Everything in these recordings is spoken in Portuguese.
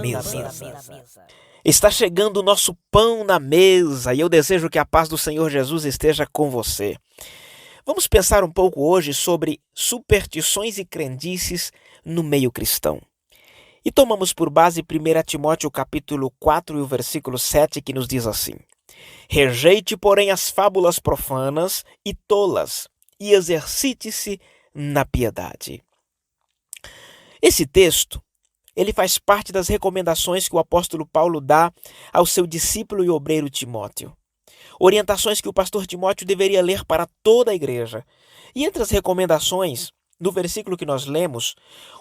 mesa. Está chegando o nosso pão na mesa e eu desejo que a paz do Senhor Jesus esteja com você. Vamos pensar um pouco hoje sobre superstições e crendices no meio cristão. E tomamos por base 1 Timóteo capítulo 4 e o versículo 7, que nos diz assim: Rejeite, porém, as fábulas profanas e tolas, e exercite-se na piedade. Esse texto, ele faz parte das recomendações que o apóstolo Paulo dá ao seu discípulo e obreiro Timóteo. Orientações que o pastor Timóteo deveria ler para toda a igreja. E entre as recomendações, no versículo que nós lemos,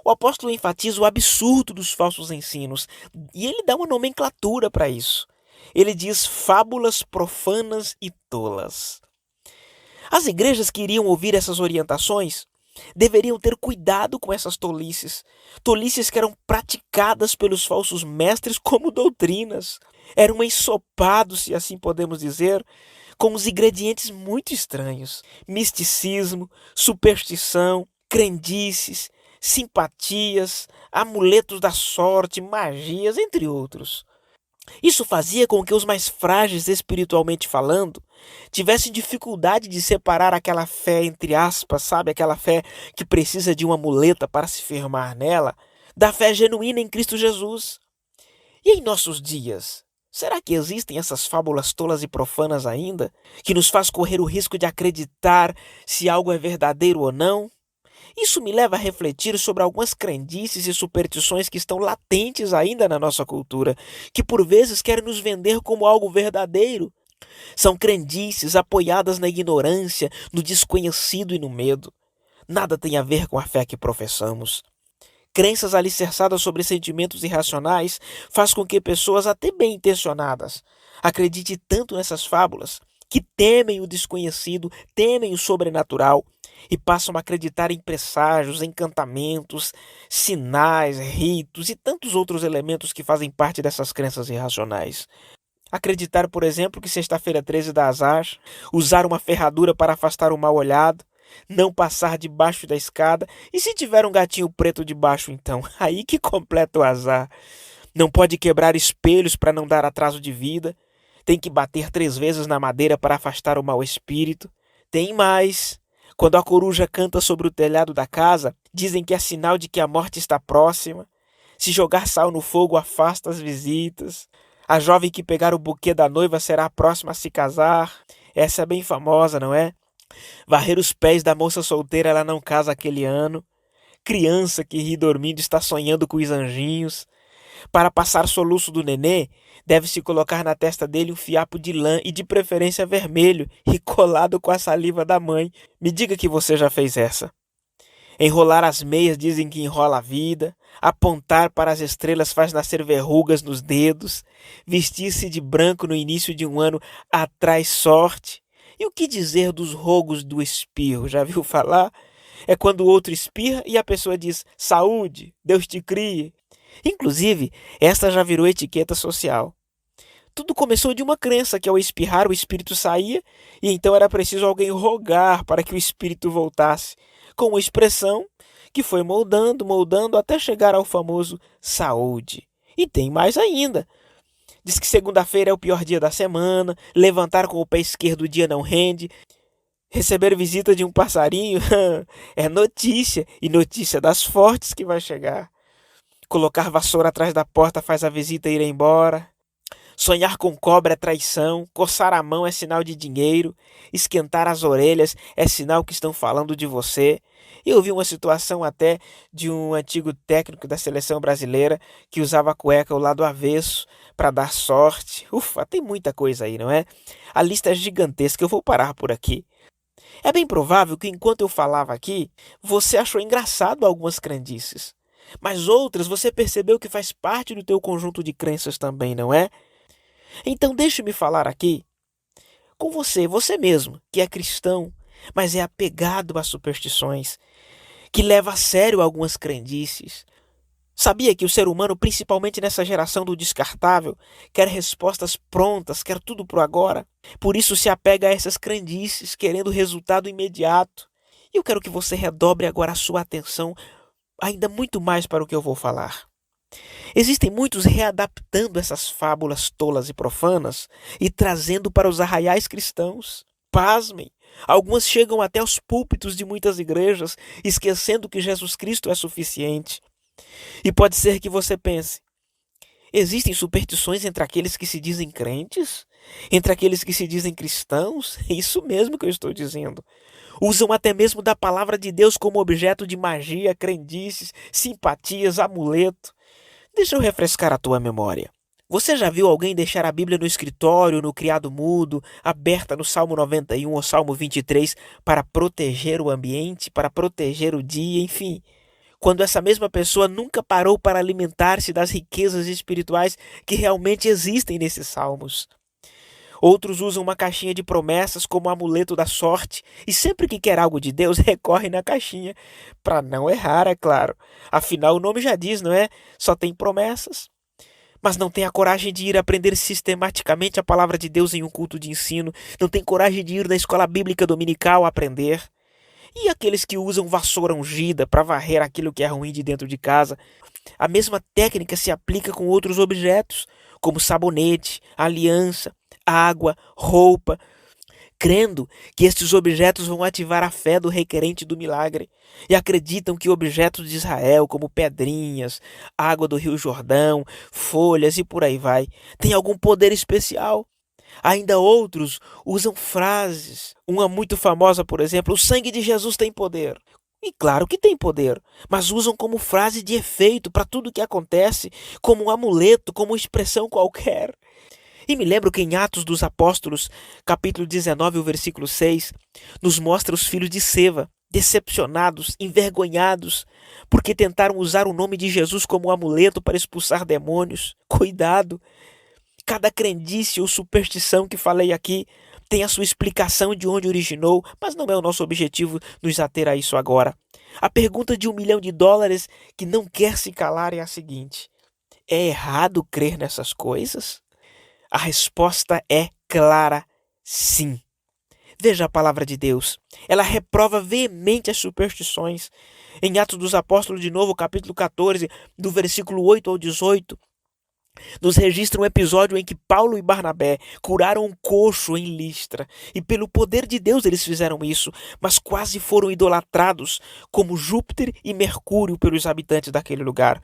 o apóstolo enfatiza o absurdo dos falsos ensinos. E ele dá uma nomenclatura para isso. Ele diz fábulas profanas e tolas. As igrejas que iriam ouvir essas orientações deveriam ter cuidado com essas tolices. Tolices que eram praticadas pelos falsos mestres como doutrinas. Eram ensopados, se assim podemos dizer, com uns ingredientes muito estranhos. Misticismo, superstição, crendices, simpatias, amuletos da sorte, magias, entre outros. Isso fazia com que os mais frágeis espiritualmente falando tivessem dificuldade de separar aquela fé, entre aspas, sabe? Aquela fé que precisa de uma muleta para se firmar nela, da fé genuína em Cristo Jesus. E em nossos dias, será que existem essas fábulas tolas e profanas ainda, que nos faz correr o risco de acreditar se algo é verdadeiro ou não? Isso me leva a refletir sobre algumas crendices e superstições que estão latentes ainda na nossa cultura, que por vezes querem nos vender como algo verdadeiro. São crendices apoiadas na ignorância, no desconhecido e no medo. Nada tem a ver com a fé que professamos. Crenças alicerçadas sobre sentimentos irracionais faz com que pessoas até bem intencionadas acreditem tanto nessas fábulas, que temem o desconhecido, temem o sobrenatural e passam a acreditar em presságios, encantamentos, sinais, ritos e tantos outros elementos que fazem parte dessas crenças irracionais. Acreditar, por exemplo, que sexta-feira 13 dá azar, usar uma ferradura para afastar o mal-olhado, não passar debaixo da escada, e se tiver um gatinho preto debaixo então, aí que completa o azar. Não pode quebrar espelhos para não dar atraso de vida, tem que bater 3 vezes na madeira para afastar o mau espírito. Tem mais. Quando a coruja canta sobre o telhado da casa, dizem que é sinal de que a morte está próxima. Se jogar sal no fogo, afasta as visitas. A jovem que pegar o buquê da noiva será a próxima a se casar. Essa é bem famosa, não é? Varrer os pés da moça solteira, ela não casa aquele ano. Criança que ri dormindo está sonhando com os anjinhos. Para passar soluço do nenê, deve-se colocar na testa dele um fiapo de lã e de preferência vermelho e colado com a saliva da mãe. Me diga que você já fez essa. Enrolar as meias dizem que enrola a vida. Apontar para as estrelas faz nascer verrugas nos dedos. Vestir-se de branco no início de um ano atrai sorte. E o que dizer dos rogos do espirro? Já viu falar? É quando o outro espirra e a pessoa diz: saúde, Deus te crie. Inclusive, esta já virou etiqueta social. Tudo começou de uma crença que ao espirrar o espírito saía e então era preciso alguém rogar para que o espírito voltasse, com uma expressão que foi moldando até chegar ao famoso saúde. E tem mais ainda. Diz que segunda-feira é o pior dia da semana, levantar com o pé esquerdo o dia não rende, receber visita de um passarinho é notícia, e notícia das fortes que vai chegar. Colocar vassoura atrás da porta faz a visita ir embora. Sonhar com cobra é traição. Coçar a mão é sinal de dinheiro. Esquentar as orelhas é sinal que estão falando de você. Eu vi uma situação até de um antigo técnico da seleção brasileira que usava a cueca ao lado avesso para dar sorte. Ufa, tem muita coisa aí, não é? A lista é gigantesca, eu vou parar por aqui. É bem provável que enquanto eu falava aqui, você achou engraçado algumas crendices. Mas outras você percebeu que faz parte do teu conjunto de crenças também, não é? Então deixe-me falar aqui com você mesmo, que é cristão, mas é apegado às superstições, que leva a sério algumas crendices. Sabia que o ser humano, principalmente nessa geração do descartável, quer respostas prontas, quer tudo pro agora? Por isso se apega a essas crendices, querendo resultado imediato. E eu quero que você redobre agora a sua atenção ainda muito mais para o que eu vou falar. Existem muitos readaptando essas fábulas tolas e profanas e trazendo para os arraiais cristãos. Pasmem! Algumas chegam até os púlpitos de muitas igrejas, esquecendo que Jesus Cristo é suficiente. E pode ser que você pense: existem superstições entre aqueles que se dizem crentes? Entre aqueles que se dizem cristãos? É isso mesmo que eu estou dizendo. Usam até mesmo da palavra de Deus como objeto de magia, crendices, simpatias, amuleto. Deixa eu refrescar a tua memória. Você já viu alguém deixar a Bíblia no escritório, no criado mudo, aberta no Salmo 91 ou Salmo 23 para proteger o ambiente, para proteger o dia, enfim? Quando essa mesma pessoa nunca parou para alimentar-se das riquezas espirituais que realmente existem nesses salmos. Outros usam uma caixinha de promessas como amuleto da sorte e sempre que quer algo de Deus recorre na caixinha, para não errar, é claro. Afinal, o nome já diz, não é? Só tem promessas. Mas não tem a coragem de ir aprender sistematicamente a palavra de Deus em um culto de ensino, não tem coragem de ir na escola bíblica dominical aprender. E aqueles que usam vassoura ungida para varrer aquilo que é ruim de dentro de casa? A mesma técnica se aplica com outros objetos, como sabonete, aliança, água, roupa, crendo que estes objetos vão ativar a fé do requerente do milagre. E acreditam que objetos de Israel, como pedrinhas, água do Rio Jordão, folhas e por aí vai, têm algum poder especial. Ainda outros usam frases. Uma muito famosa, por exemplo: o sangue de Jesus tem poder. E claro que tem poder, mas usam como frase de efeito para tudo que acontece, como um amuleto, como uma expressão qualquer. E me lembro que em Atos dos Apóstolos, capítulo 19, o versículo 6, nos mostra os filhos de Seva, decepcionados, envergonhados, porque tentaram usar o nome de Jesus como um amuleto para expulsar demônios. Cuidado! Cada crendice ou superstição que falei aqui tem a sua explicação de onde originou, mas não é o nosso objetivo nos ater a isso agora. A pergunta de $1 milhão que não quer se calar é a seguinte: é errado crer nessas coisas? A resposta é clara, sim. Veja a palavra de Deus. Ela reprova veemente as superstições. Em Atos dos Apóstolos, de novo, capítulo 14, do versículo 8 ao 18, nos registra um episódio em que Paulo e Barnabé curaram um coxo em Listra. E pelo poder de Deus eles fizeram isso, mas quase foram idolatrados como Júpiter e Mercúrio pelos habitantes daquele lugar.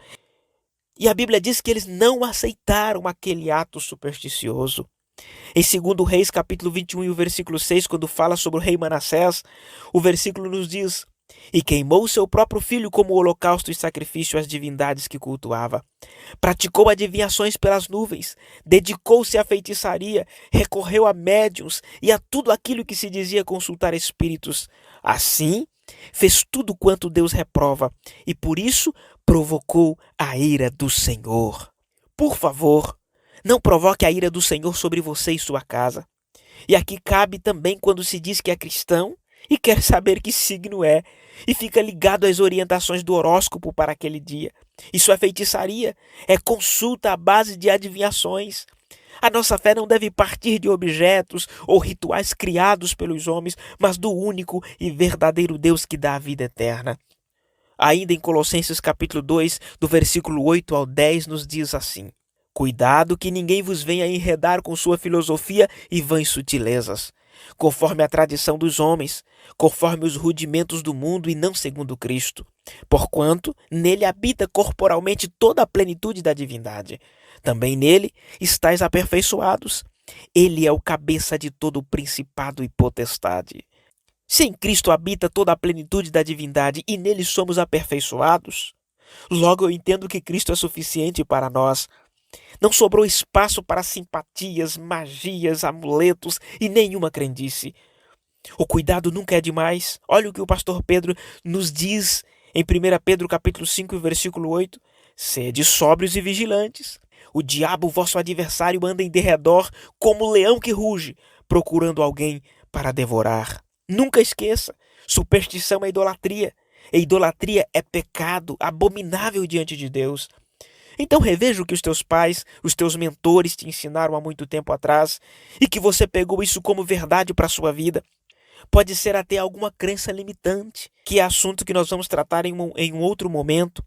E a Bíblia diz que eles não aceitaram aquele ato supersticioso. Em 2 Reis, capítulo 21 e o versículo 6, quando fala sobre o rei Manassés, o versículo nos diz: e queimou seu próprio filho como holocausto e sacrifício às divindades que cultuava. Praticou adivinhações pelas nuvens, dedicou-se à feitiçaria, recorreu a médiuns e a tudo aquilo que se dizia consultar espíritos. Assim, fez tudo quanto Deus reprova e por isso provocou a ira do Senhor. Por favor, não provoque a ira do Senhor sobre você e sua casa. E aqui cabe também quando se diz que é cristão e quer saber que signo é, e fica ligado às orientações do horóscopo para aquele dia. Isso é feitiçaria, é consulta à base de adivinhações. A nossa fé não deve partir de objetos ou rituais criados pelos homens, mas do único e verdadeiro Deus que dá a vida eterna. Ainda em Colossenses capítulo 2, do versículo 8 ao 10, nos diz assim: cuidado que ninguém vos venha enredar com sua filosofia e vãs sutilezas, conforme a tradição dos homens, conforme os rudimentos do mundo e não segundo Cristo. Porquanto nele habita corporalmente toda a plenitude da divindade. Também nele estáis aperfeiçoados. Ele é o cabeça de todo o principado e potestade. Se em Cristo habita toda a plenitude da divindade e nele somos aperfeiçoados, logo eu entendo que Cristo é suficiente para nós. Não sobrou espaço para simpatias, magias, amuletos e nenhuma crendice. O cuidado nunca é demais. Olha o que o pastor Pedro nos diz em 1 Pedro capítulo 5, versículo 8. Sede sóbrios e vigilantes. O diabo, vosso adversário, anda em derredor como leão que ruge, procurando alguém para devorar. Nunca esqueça, superstição é idolatria. E idolatria é pecado abominável diante de Deus. Então reveja o que os teus pais, os teus mentores te ensinaram há muito tempo atrás e que você pegou isso como verdade para a sua vida. Pode ser até alguma crença limitante, que é assunto que nós vamos tratar em um outro momento.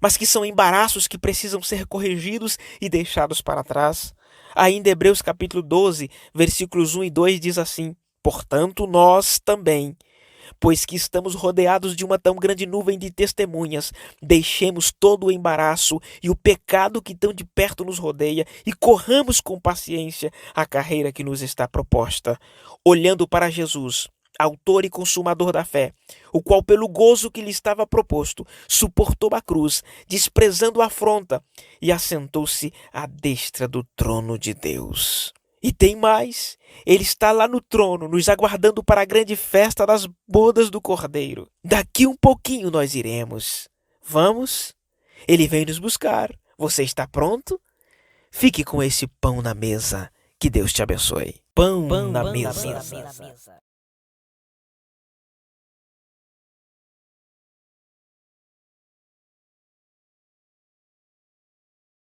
mas que são embaraços que precisam ser corrigidos e deixados para trás. Ainda Hebreus capítulo 12, versículos 1 e 2 diz assim: portanto, nós também, pois que estamos rodeados de uma tão grande nuvem de testemunhas, deixemos todo o embaraço e o pecado que tão de perto nos rodeia e corramos com paciência a carreira que nos está proposta, olhando para Jesus, autor e consumador da fé, o qual pelo gozo que lhe estava proposto, suportou a cruz, desprezando a afronta, e assentou-se à destra do trono de Deus. E tem mais, ele está lá no trono, nos aguardando para a grande festa das bodas do Cordeiro. Daqui um pouquinho nós iremos. Vamos? Ele vem nos buscar. Você está pronto? Fique com esse pão na mesa. Que Deus te abençoe. Pão na mesa.